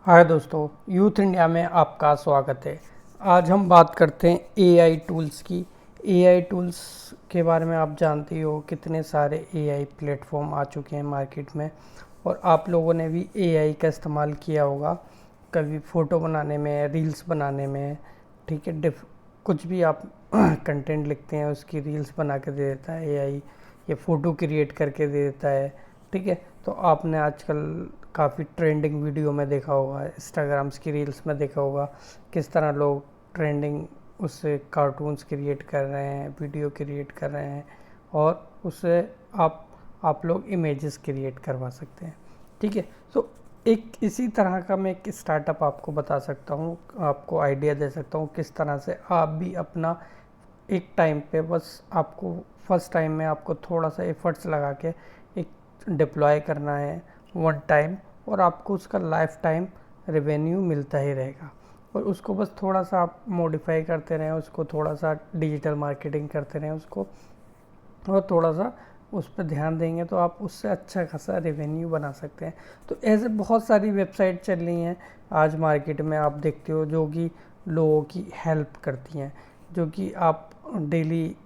हाय दोस्तों, youth India में आपका स्वागत है। आज हम बात करते हैं एआई टूल्स की। एआई टूल्स के बारे में आप जानते हो कितने सारे एआई प्लेटफॉर्म आ चुके हैं मार्केट में, और आप लोगों ने भी एआई का इस्तेमाल किया होगा कभी फ़ोटो बनाने में, रील्स बनाने में। ठीक है, कुछ भी आप कंटेंट लिखते हैं उसकी रील्स बना के दे देता है एआई, या फ़ोटो क्रिएट करके दे देता है। ठीक है, तो आपने आजकल काफ़ी ट्रेंडिंग वीडियो में देखा होगा, इंस्टाग्राम्स की रील्स में देखा होगा किस तरह लोग ट्रेंडिंग उससे कार्टून्स क्रिएट कर रहे हैं, वीडियो क्रिएट कर रहे हैं, और उससे आप लोग इमेजेस क्रिएट करवा सकते हैं। ठीक है, तो एक इसी तरह का मैं एक स्टार्टअप आपको बता सकता हूँ, आपको आइडिया दे सकता हूँ किस तरह से आप भी अपना एक टाइम पे, बस आपको फर्स्ट टाइम में आपको थोड़ा सा एफर्ट्स लगा के एक डिप्लॉय करना है वन टाइम, और आपको उसका लाइफ टाइम रेवेन्यू मिलता ही रहेगा। और उसको बस थोड़ा सा आप मॉडिफाई करते रहें, उसको थोड़ा सा डिजिटल मार्केटिंग करते रहें उसको, और थोड़ा सा उस पर ध्यान देंगे तो आप उससे अच्छा खासा रेवेन्यू बना सकते हैं। तो ऐसे बहुत सारी वेबसाइट चल रही हैं आज मार्केट में, आप देखते हो, जो कि लोगों की हेल्प करती हैं, जो कि आप डेली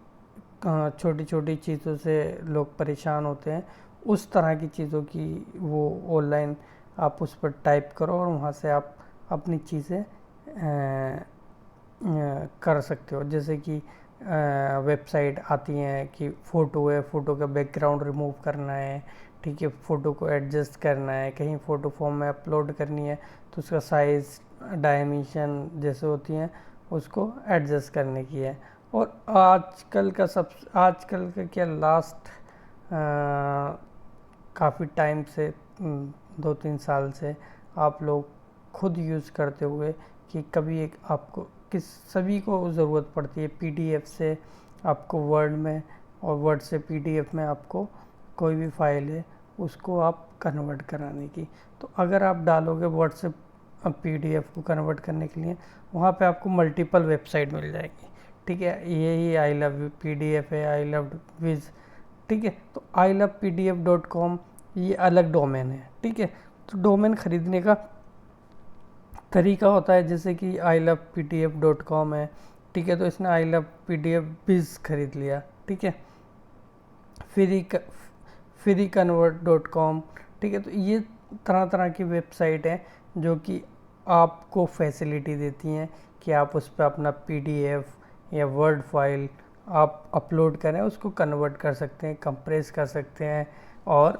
छोटी छोटी चीज़ों से लोग परेशान होते हैं, उस तरह की चीज़ों की वो ऑनलाइन आप उस पर टाइप करो और वहाँ से आप अपनी चीज़ें कर सकते हो। जैसे कि वेबसाइट आती हैं कि फ़ोटो है, फ़ोटो का बैकग्राउंड रिमूव करना है, ठीक है, फ़ोटो को एडजस्ट करना है, कहीं फ़ोटो फॉर्म में अपलोड करनी है तो उसका साइज़, डायमेंशन जैसे होती हैं उसको एडजस्ट करने की है। और आजकल का क्या, लास्ट काफ़ी टाइम से 2-3 साल से आप लोग खुद यूज़ करते हुए कि कभी एक आपको किस सभी को ज़रूरत पड़ती है पीडीएफ से आपको वर्ड में, और वर्ड से पीडीएफ में आपको कोई भी फाइल है उसको आप कन्वर्ट कराने की। तो अगर आप डालोगे वर्ड से पीडीएफ को कन्वर्ट करने के लिए, वहाँ पे आपको मल्टीपल वेबसाइट मिल जाएगी। ठीक है, यही आई लव पीडीएफ है, आई लव विज। ठीक है, तो ilovepdf.com ये अलग डोमेन है। ठीक है, तो डोमेन खरीदने का तरीका होता है, जैसे कि ilovepdf.com है। ठीक है, तो इसने I love P D F बिज खरीद लिया। ठीक है, फ्री कन्वर्ट डॉट कॉम। ठीक है, तो ये तरह तरह की वेबसाइट है जो कि आपको फैसिलिटी देती हैं कि आप उस पर अपना पीडीएफ या वर्ड फाइल आप अपलोड करें, उसको कन्वर्ट कर सकते हैं, कंप्रेस कर सकते हैं और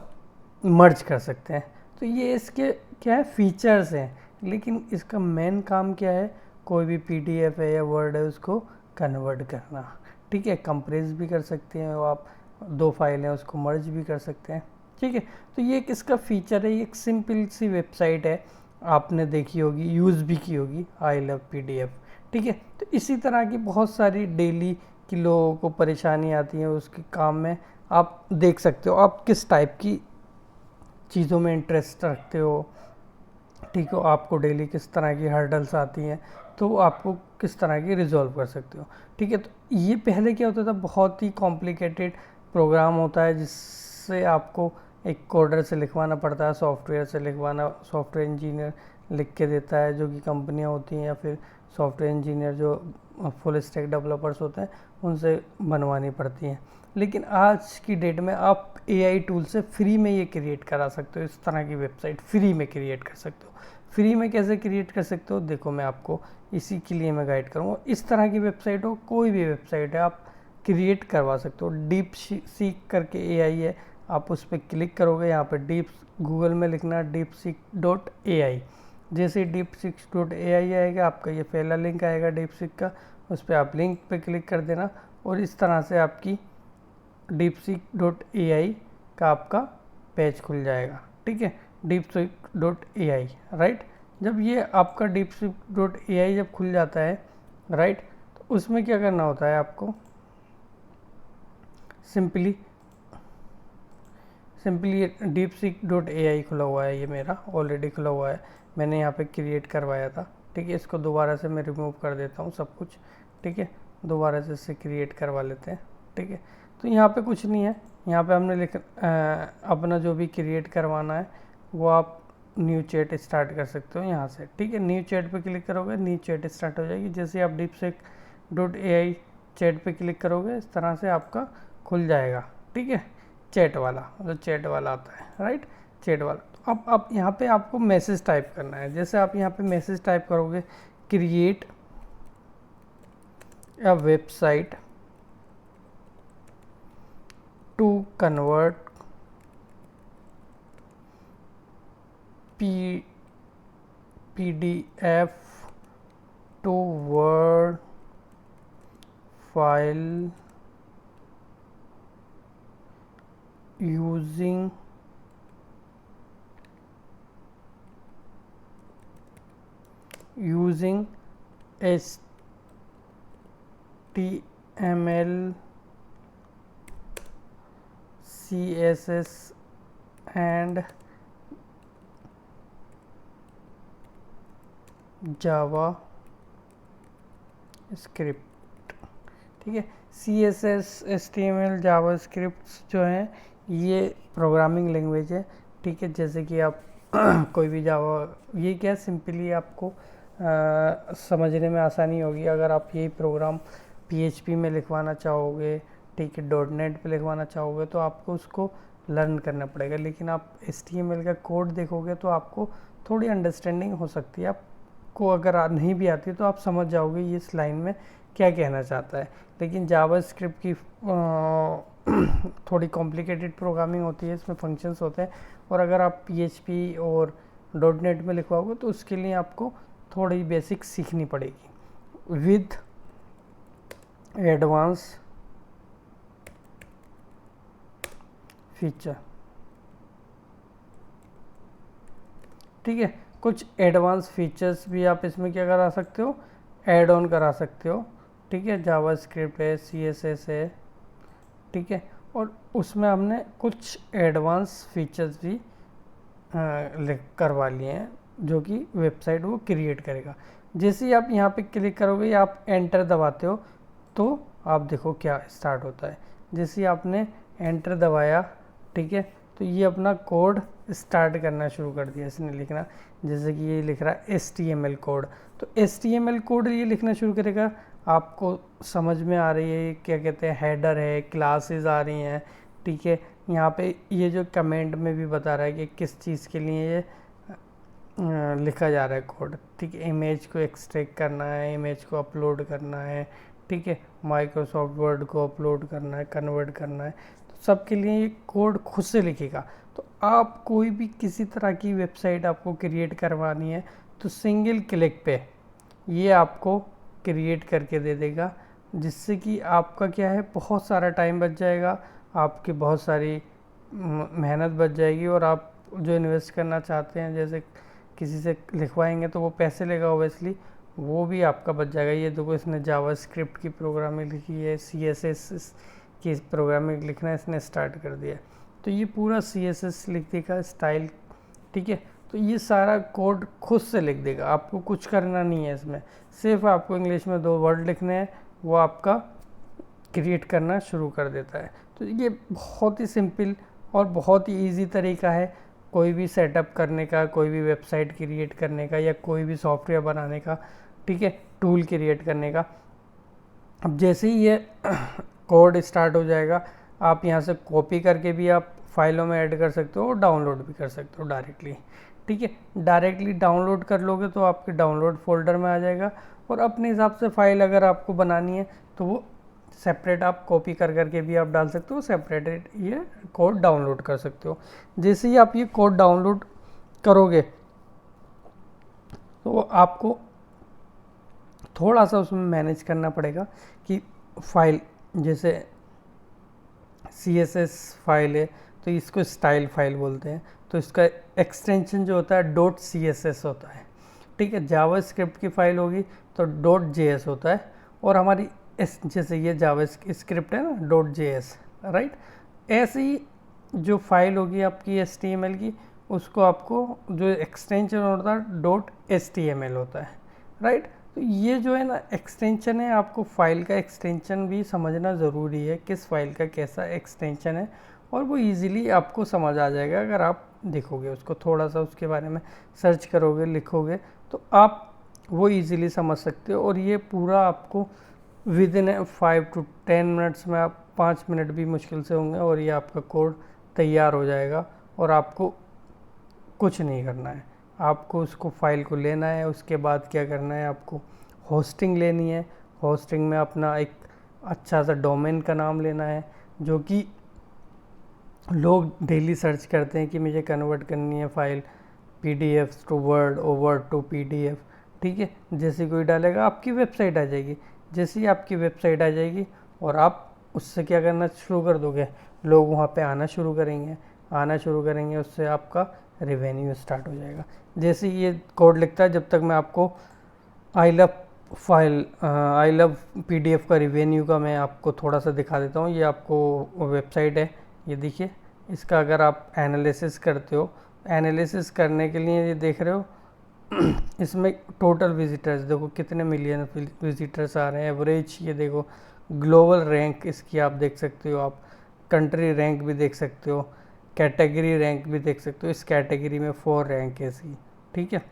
मर्ज कर सकते हैं। तो ये इसके क्या है, फीचर्स हैं। लेकिन इसका मेन काम क्या है, कोई भी पीडीएफ है या वर्ड है उसको कन्वर्ट करना। ठीक है, कंप्रेस भी कर सकते हैं, और आप 2 फाइल हैं उसको मर्ज भी कर सकते हैं। ठीक है, तो ये एक इसका फीचर है, ये एक सिंपल सी वेबसाइट है, आपने देखी होगी, यूज़ भी की होगी, आई लव पीडीएफ। ठीक है, तो इसी तरह की बहुत सारी डेली की लोगों को परेशानी आती है उसके काम में। आप देख सकते हो आप किस टाइप की चीज़ों में इंटरेस्ट रखते हो। ठीक हो, आपको डेली किस तरह की हर्डल्स आती हैं, तो आपको किस तरह की रिजॉल्व कर सकते हो। ठीक है, तो ये पहले क्या होता था, बहुत ही कॉम्प्लिकेटेड प्रोग्राम होता है जिससे आपको एक कोडर से लिखवाना पड़ता है, सॉफ्टवेयर से लिखवाना, सॉफ्टवेयर इंजीनियर लिख के देता है, जो कि कंपनियां होती हैं, या फिर सॉफ्टवेयर इंजीनियर जो फुल स्टैक डेवलपर्स होते हैं उनसे बनवानी पड़ती हैं। लेकिन आज की डेट में आप एआई टूल से फ्री में ये क्रिएट करा सकते हो, इस तरह की वेबसाइट फ्री में क्रिएट कर सकते हो। फ्री में कैसे क्रिएट कर सकते हो, देखो मैं आपको इसी के लिए मैं गाइड करूँगा। इस तरह की वेबसाइट हो, कोई भी वेबसाइट है, आप क्रिएट करवा सकते हो। डीप सीक करके एआई है, आप उस पर क्लिक करोगे, यहाँ पर डीप, गूगल में लिखना DeepSeek.ai। जैसे DeepSeek.ai आएगा, आपका ये पहला लिंक आएगा DeepSeek का, उस पर आप लिंक पे क्लिक कर देना, और इस तरह से आपकी DeepSeek.ai का आपका पेज खुल जाएगा। ठीक है, DeepSeek.ai, राइट। जब ये आपका DeepSeek.ai जब खुल जाता है, राइट, तो उसमें क्या करना होता है आपको, सिंपली DeepSeek.ai खुला हुआ है, ये मेरा ऑलरेडी खुला हुआ है, मैंने यहाँ पे क्रिएट करवाया था। ठीक है, इसको दोबारा से मैं रिमूव कर देता हूँ सब कुछ। ठीक है, दोबारा से इसे क्रिएट करवा लेते हैं। ठीक है, तो यहाँ पे कुछ नहीं है, यहाँ पे हमने अपना जो भी क्रिएट करवाना है वो आप न्यू चैट स्टार्ट कर सकते हो यहाँ से, ठीक है। न्यू चैट पे क्लिक करोगे, न्यू चैट स्टार्ट हो जाएगी। जैसे आप DeepSeek.ai चैट पे क्लिक करोगे, इस तरह से आपका खुल जाएगा, ठीक है। चैट वाला, जो चैट वाला आता है, राइट, चैट वाला। तो अब आप यहाँ पे आपको मैसेज टाइप करना है। जैसे आप यहाँ पे मैसेज टाइप करोगे, create a website to convert PDF to Word file using HTML, CSS and JavaScript, ठीक है। CSS, HTML, जावा स्क्रिप्ट जो हैं ये प्रोग्रामिंग लैंग्वेज है, ठीक है। जैसे कि आप कोई भी जावा, ये क्या सिंपली आपको समझने में आसानी होगी अगर आप यही प्रोग्राम PHP में लिखवाना चाहोगे, ठीक है, .NET पे लिखवाना चाहोगे तो आपको उसको लर्न करना पड़ेगा। लेकिन आप HTML का कोड देखोगे तो आपको थोड़ी अंडरस्टैंडिंग हो सकती है। आपको अगर नहीं भी आती तो आप समझ जाओगे ये इस लाइन में क्या कहना चाहता है। लेकिन जावा स्क्रिप्ट की थोड़ी कॉम्प्लिकेटेड प्रोग्रामिंग होती है, इसमें फंक्शंस होते हैं। और अगर आप PHP और .NET में लिखवाओगे तो उसके लिए आपको थोड़ी बेसिक सीखनी पड़ेगी विद एडवांस फीचर, ठीक है। कुछ एडवांस फीचर्स भी आप इसमें क्या करा सकते हो, ऐड ऑन करा सकते हो, ठीक है। जावा स्क्रिप्ट है, CSS है, ठीक है। और उसमें हमने कुछ एडवांस फीचर्स भी करवा लिए हैं जो कि वेबसाइट वो क्रिएट करेगा। जैसे ही आप यहाँ पे क्लिक करोगे या आप एंटर दबाते हो तो आप देखो क्या स्टार्ट होता है। जैसे ही आपने एंटर दबाया, ठीक है, तो ये अपना कोड स्टार्ट करना शुरू कर दिया इसने लिखना। जैसे कि ये लिख रहा है HTML कोड, तो HTML कोड ये लिखना शुरू करेगा। आपको समझ में आ रही है क्या कहते हैं, हेडर है, क्लासेस आ रही हैं, ठीक है। यहाँ पे ये जो कमेंट में भी बता रहा है कि किस चीज़ के लिए ये लिखा जा रहा है कोड, ठीक है। इमेज को एक्सट्रैक्ट करना है, इमेज को अपलोड करना है, ठीक है। माइक्रोसॉफ्ट वर्ड को अपलोड करना है, कन्वर्ट करना है, तो सबके लिए ये कोड खुद से लिखेगा। तो आप कोई भी किसी तरह की वेबसाइट आपको क्रिएट करवानी है तो सिंगल क्लिक पे ये आपको क्रिएट करके दे देगा, जिससे कि आपका क्या है, बहुत सारा टाइम बच जाएगा, आपकी बहुत सारी मेहनत बच जाएगी। और आप जो इन्वेस्ट करना चाहते हैं, जैसे किसी से लिखवाएंगे तो वो पैसे लेगा ओबियसली, वो भी आपका बच जाएगा। ये देखो इसने जावा स्क्रिप्ट की प्रोग्रामिंग लिखी है, CSS की प्रोग्रामिंग लिखना इसने स्टार्ट कर दिया, तो ये पूरा CSS लिख देगा स्टाइल, ठीक है। तो ये सारा कोड खुद से लिख देगा, आपको कुछ करना नहीं है इसमें, सिर्फ आपको इंग्लिश में 2 वर्ड लिखने हैं, वो आपका क्रिएट करना शुरू कर देता है। तो ये बहुत ही सिंपल और बहुत ही इजी तरीका है कोई भी सेटअप करने का, कोई भी वेबसाइट क्रिएट करने का, या कोई भी सॉफ्टवेयर बनाने का, ठीक है, टूल क्रिएट करने का। अब जैसे ही ये कोड स्टार्ट हो जाएगा, आप यहाँ से कॉपी करके भी आप फाइलों में ऐड कर सकते हो और डाउनलोड भी कर सकते हो डायरेक्टली, ठीक है। डायरेक्टली डाउनलोड कर लोगे तो आपके डाउनलोड फोल्डर में आ जाएगा, और अपने हिसाब से फाइल अगर आपको बनानी है तो वो सेपरेट आप कॉपी कर करके भी आप डाल सकते हो, सेपरेट ये कोड डाउनलोड कर सकते हो। जैसे ही आप ये कोड डाउनलोड करोगे तो आपको थोड़ा सा उसमें मैनेज करना पड़ेगा कि फाइल, जैसे CSS फाइल है तो इसको स्टाइल फाइल बोलते हैं, तो इसका एक्सटेंशन जो होता है .css होता है, ठीक है। जावा स्क्रिप्ट की फाइल होगी तो .js होता है, और हमारी जैसे ये जावा स्क्रिप्ट है ना .js, राइट। ऐसे ही जो फाइल होगी आपकी HTML की, उसको आपको जो एक्सटेंशन होता है .html होता है, राइट। तो ये जो है ना एक्सटेंशन है, आपको फाइल का एक्सटेंशन भी समझना ज़रूरी है, किस फाइल का कैसा एक्सटेंशन है, और वो इजीली आपको समझ आ जाएगा अगर आप देखोगे उसको, थोड़ा सा उसके बारे में सर्च करोगे, लिखोगे, तो आप वो इजीली समझ सकते हो। और ये पूरा आपको विद इन 5 to 10 मिनट्स में, आप 5 मिनट भी मुश्किल से होंगे और ये आपका कोड तैयार हो जाएगा। और आपको कुछ नहीं करना है, आपको उसको फाइल को लेना है, उसके बाद क्या करना है, आपको होस्टिंग लेनी है। होस्टिंग में अपना एक अच्छा सा डोमेन का नाम लेना है, जो कि लोग डेली सर्च करते हैं कि मुझे कन्वर्ट करनी है फाइल PDF टू वर्ड और वर्ड टू PDF। ठीक है, जैसे कोई डालेगा आपकी वेबसाइट आ जाएगी। जैसे ही आपकी वेबसाइट आ जाएगी और आप उससे क्या करना शुरू कर दोगे, लोग वहाँ पे आना शुरू करेंगे, उससे आपका रेवेन्यू स्टार्ट हो जाएगा। जैसे ये कोड लिखता है, जब तक मैं आपको आई लव PDF का रेवेन्यू का मैं आपको थोड़ा सा दिखा देता हूँ। ये आपको वेबसाइट है, ये देखिए। इसका अगर आप एनालिसिस करते हो, एनालिसिस करने के लिए ये देख रहे हो इसमें टोटल विजिटर्स देखो कितने मिलियन विजिटर्स आ रहे हैं, एवरेज ये देखो, ग्लोबल रैंक इसकी आप देख सकते हो, आप कंट्री रैंक भी देख सकते हो, कैटेगरी रैंक भी देख सकते हो। इस कैटेगरी में 4 रैंक है इसकी। ठीक है,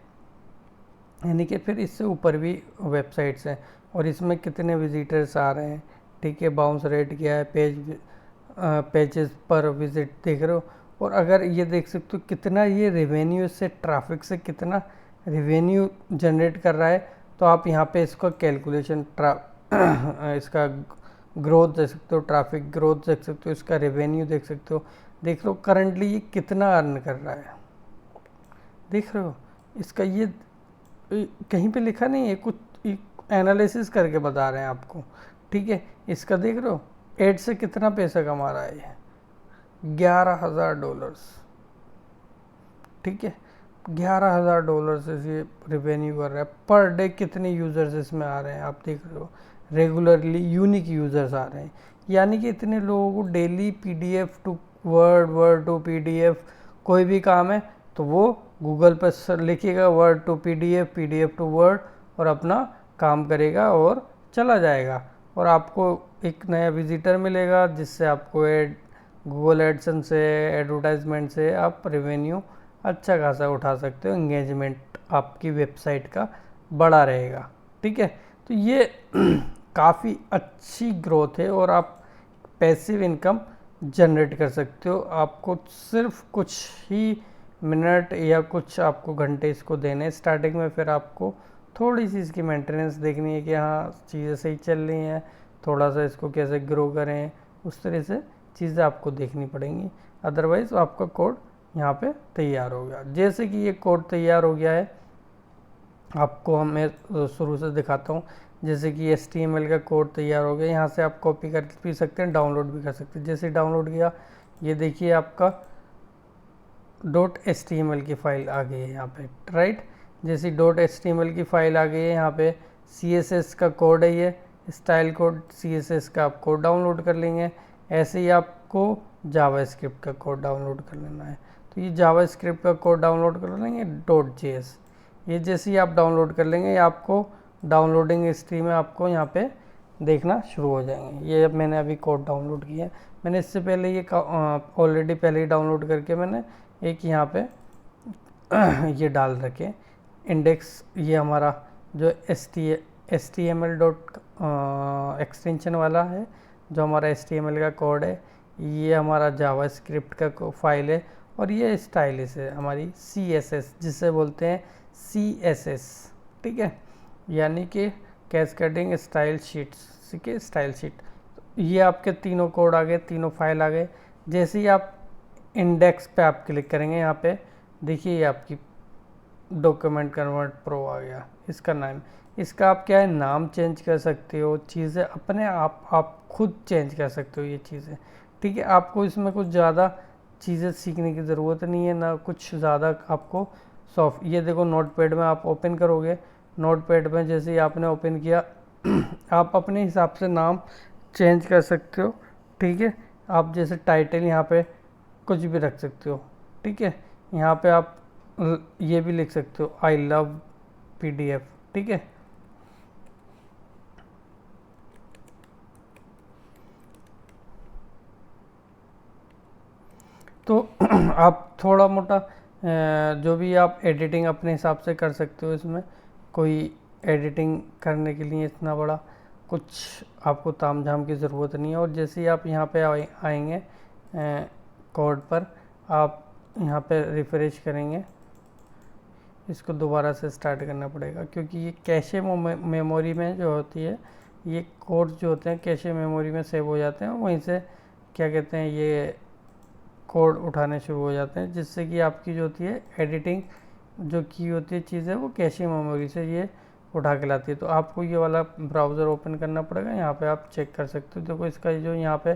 यानी कि फिर इससे ऊपर भी वेबसाइट्स हैं और इसमें कितने विजिटर्स आ रहे हैं। ठीक है, बाउंस रेट क्या है, पेजेस पर विजिट देख रहे हो। और अगर ये देख सकते हो कितना ये रेवेन्यू से, ट्रैफिक से कितना रेवेन्यू जनरेट कर रहा है, तो आप यहाँ पे इसका कैलकुलेशन इसका ग्रोथ देख सकते हो, ट्रैफिक ग्रोथ देख सकते हो, इसका रेवेन्यू देख सकते हो। देख लो करंटली ये कितना अर्न कर रहा है, देख रहे हो। इसका ये कहीं पे लिखा नहीं है, कुछ एनालिसिस करके बता रहे हैं आपको। ठीक है, इसका देख रहे हो एड से कितना पैसा कमा रहा है ये, $11,000। ठीक है, $11,000 से ये रेवेन्यू कर रहा है। पर डे कितने यूज़र्स इसमें आ रहे हैं आप देख रहे हो, रेगुलरली यूनिक यूज़र्स आ रहे हैं। यानी कि इतने लोगों को daily PDF to word, word to PDF, कोई भी काम है तो वो गूगल पर लिखेगा word to PDF, PDF to word, और अपना काम करेगा और चला जाएगा। और आपको एक नया विजिटर मिलेगा, जिससे आपको गूगल एडसन से, एडवर्टाइजमेंट से आप रेवेन्यू अच्छा खासा उठा सकते हो, एंगेजमेंट आपकी वेबसाइट का बड़ा रहेगा। ठीक है, तो ये काफ़ी अच्छी ग्रोथ है और आप पैसिव इनकम जनरेट कर सकते हो। आपको सिर्फ कुछ ही मिनट या कुछ आपको घंटे इसको देने स्टार्टिंग में, फिर आपको थोड़ी सी इसकी मेंटेनेंस देखनी है कि हाँ चीज़ें सही चल रही हैं, थोड़ा सा इसको कैसे ग्रो करें, उस तरह से चीज़ें आपको देखनी पड़ेंगी। अदरवाइज़ आपका कोड यहाँ पे तैयार हो गया। जैसे कि ये कोड तैयार हो गया है, आपको मैं शुरू से दिखाता हूँ। जैसे कि HTML का कोड तैयार हो गया, यहाँ से आप कॉपी कर भी सकते हैं, डाउनलोड भी कर सकते हैं। जैसे डाउनलोड किया, ये देखिए आपका .html की फाइल आ गई है यहाँ पे, राइट। जैसे .html की फाइल आ गई है, यहाँ पे CSS का कोड है, ये स्टाइल कोड CSS का आप कोड डाउनलोड कर लेंगे। ऐसे ही आपको जावास्क्रिप्ट का कोड डाउनलोड कर लेना है, तो ये जावास्क्रिप्ट का कोड डाउनलोड कर लेंगे .js। ये जैसे ही आप डाउनलोड कर लेंगे, ये आपको डाउनलोडिंग हिस्ट्री में आपको यहाँ पे देखना शुरू हो जाएंगे। ये मैंने अभी कोड डाउनलोड किया है, मैंने इससे पहले ये ऑलरेडी पहले ही डाउनलोड करके मैंने एक यहाँ पे ये डाल रखे इंडेक्स। ये हमारा जो HTML एक्सटेंशन वाला है, जो हमारा HTML का कोड है, ये हमारा जावास्क्रिप्ट का फाइल है, और ये स्टाइलिश है हमारी CSS, जिसे बोलते हैं CSS। ठीक है, यानी कि कैस्केडिंग स्टाइल शीट्स, ठीक है, स्टाइल शीट। ये आपके तीनों कोड आ गए, तीनों फाइल आ गए। जैसे ही आप इंडेक्स पे आप क्लिक करेंगे, यहाँ पे देखिए ये आपकी डॉक्यूमेंट कन्वर्ट प्रो आ गया। इसका नाम, इसका आप क्या है, नाम चेंज कर सकते हो, चीज़ें अपने आप खुद चेंज कर सकते हो ये चीज़ें। ठीक है, आपको इसमें कुछ ज़्यादा चीज़ें सीखने की ज़रूरत नहीं है, ना कुछ ज़्यादा आपको सॉफ्ट। ये देखो नोटपैड में आप ओपन करोगे, नोटपैड में जैसे ही आपने ओपन किया आप अपने हिसाब से नाम चेंज कर सकते हो। ठीक है, आप जैसे टाइटल यहाँ पे कुछ भी रख सकते हो। ठीक है, यहाँ पे आप ये भी लिख सकते हो आई लव PDF। ठीक है, तो आप थोड़ा मोटा जो भी आप एडिटिंग अपने हिसाब से कर सकते हो। इसमें कोई एडिटिंग करने के लिए इतना बड़ा कुछ आपको तामझाम की ज़रूरत नहीं है। और जैसे ही आप यहाँ पे आएंगे कोड पर, आप यहाँ पे रिफ्रेश करेंगे, इसको दोबारा से स्टार्ट करना पड़ेगा क्योंकि ये कैशे मेमोरी में जो होती है, ये कोड जो होते हैं कैशे मेमोरी में सेव हो जाते हैं, वहीं से क्या कहते हैं ये कोड उठाने शुरू हो जाते हैं, जिससे कि आपकी जो होती है एडिटिंग जो की होती है चीज़ है वो कैशे मेमोरी से ये उठा के लाती है। तो आपको ये वाला ब्राउज़र ओपन करना पड़ेगा। यहाँ पे आप चेक कर सकते हो, देखो इसका जो यहाँ पे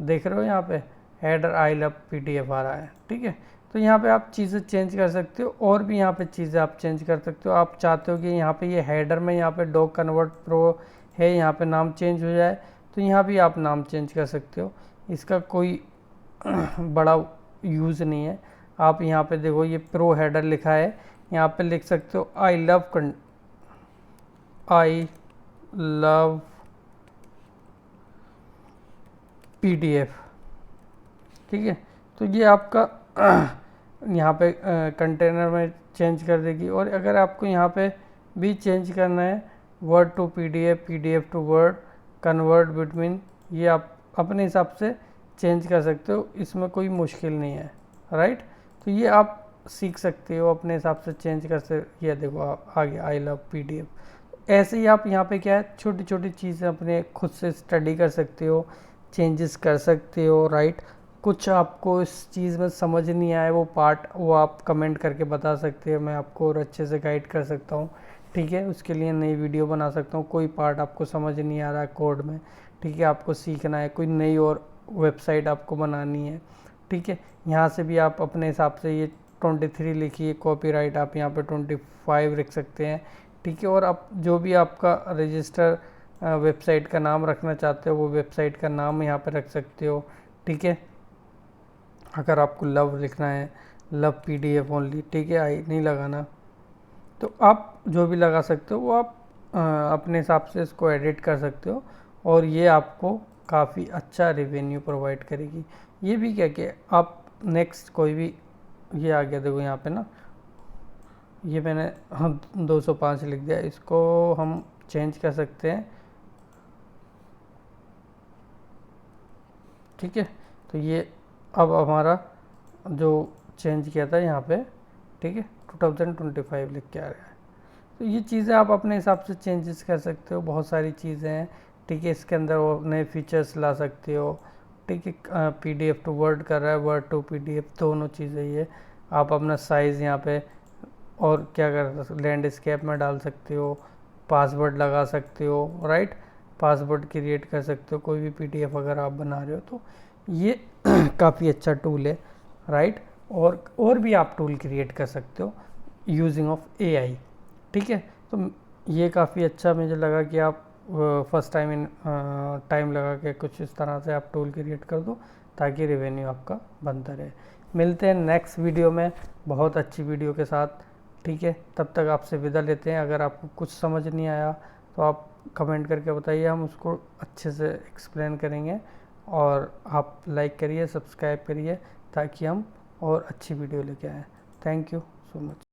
देख रहे हो, यहाँ पे हेडर आई लव PDF आ रहा है, ठीक है। तो यहाँ पे आप चीज़ें चेंज कर सकते हो, और भी यहाँ पे चीज़ें आप चेंज कर सकते हो। आप चाहते हो कि यहाँ पे ये हेडर में यहाँ पे डॉक कन्वर्ट प्रो है, यहाँ पे नाम चेंज हो जाए, तो यहाँ भी आप नाम चेंज कर सकते हो। इसका कोई बड़ा यूज़ नहीं है। आप यहाँ पे देखो ये प्रो हेडर लिखा है, यहाँ पे लिख सकते हो आई लव PDF, ठीक है। तो ये आपका यहाँ पे कंटेनर में चेंज कर देगी। और अगर आपको यहाँ पे भी चेंज करना है word to PDF, PDF to word, convert between, ये आप अपने हिसाब से चेंज कर सकते हो, इसमें कोई मुश्किल नहीं है, राइट। तो ये आप सीख सकते हो अपने हिसाब से चेंज कर सकते। ये देखो आ गया आई लव PDF। ऐसे ही आप यहाँ पे क्या है छोटी छोटी चीज़ें अपने खुद से स्टडी कर सकते हो, चेंजेस कर सकते हो, राइट। कुछ आपको इस चीज़ में समझ नहीं आए वो पार्ट, वो आप कमेंट करके बता सकते हो, मैं आपको और अच्छे से गाइड कर सकता हूँ, ठीक है। उसके लिए नई वीडियो बना सकता हूँ। कोई पार्ट आपको समझ नहीं आ रहा है कोड में, ठीक है, आपको सीखना है, कोई नई और वेबसाइट आपको बनानी है, ठीक है। यहाँ से भी आप अपने हिसाब से ये 23 लिखिए, कॉपीराइट आप यहाँ पे 25 लिख सकते हैं, ठीक है। और आप जो भी आपका रजिस्टर वेबसाइट का नाम रखना चाहते हो वो वेबसाइट का नाम यहाँ पे रख सकते हो, ठीक है। अगर आपको लव लिखना है, लव PDF ओनली, ठीक है, आई नहीं लगाना, तो आप जो भी लगा सकते हो वो आप अपने हिसाब से इसको एडिट कर सकते हो। और ये आपको काफ़ी अच्छा रेवेन्यू प्रोवाइड करेगी। ये भी क्या कि आप नेक्स्ट कोई भी, ये आ गया देखो यहाँ पे ना, ये मैंने 205 लिख दिया, इसको हम चेंज कर सकते हैं, ठीक है। तो ये अब हमारा जो चेंज किया था यहाँ पे, ठीक है, 2025 लिख के आ रहा है। तो ये चीज़ें आप अपने हिसाब से चेंजेस कर सकते हो, बहुत सारी चीज़ें हैं, ठीक है। इसके अंदर और नए फीचर्स ला सकते हो, ठीक है। PDF टू वर्ड कर रहा है, वर्ड टू PDF, दोनों चीज़ें ये आप अपना साइज़ यहाँ पे और क्या कर सकते, लैंडस्केप में डाल सकते हो, पासवर्ड लगा सकते हो, राइट, पासवर्ड क्रिएट कर सकते हो कोई भी PDF अगर आप बना रहे हो तो। ये काफ़ी अच्छा टूल है, राइट। और भी आप टूल क्रिएट कर सकते हो यूजिंग ऑफ AI, ठीक है। तो ये काफ़ी अच्छा मुझे लगा कि आप फर्स्ट टाइम लगा के कुछ इस तरह से आप टूल क्रिएट कर दो ताकि रेवेन्यू आपका बनता रहे। मिलते हैं नेक्स्ट वीडियो में बहुत अच्छी वीडियो के साथ, ठीक है। तब तक आपसे विदा लेते हैं। अगर आपको कुछ समझ नहीं आया तो आप कमेंट करके बताइए, हम उसको अच्छे से एक्सप्लेन करेंगे। और आप लाइक करिए, सब्सक्राइब करिए ताकि हम और अच्छी वीडियो लेके आएँ। Thank you so much.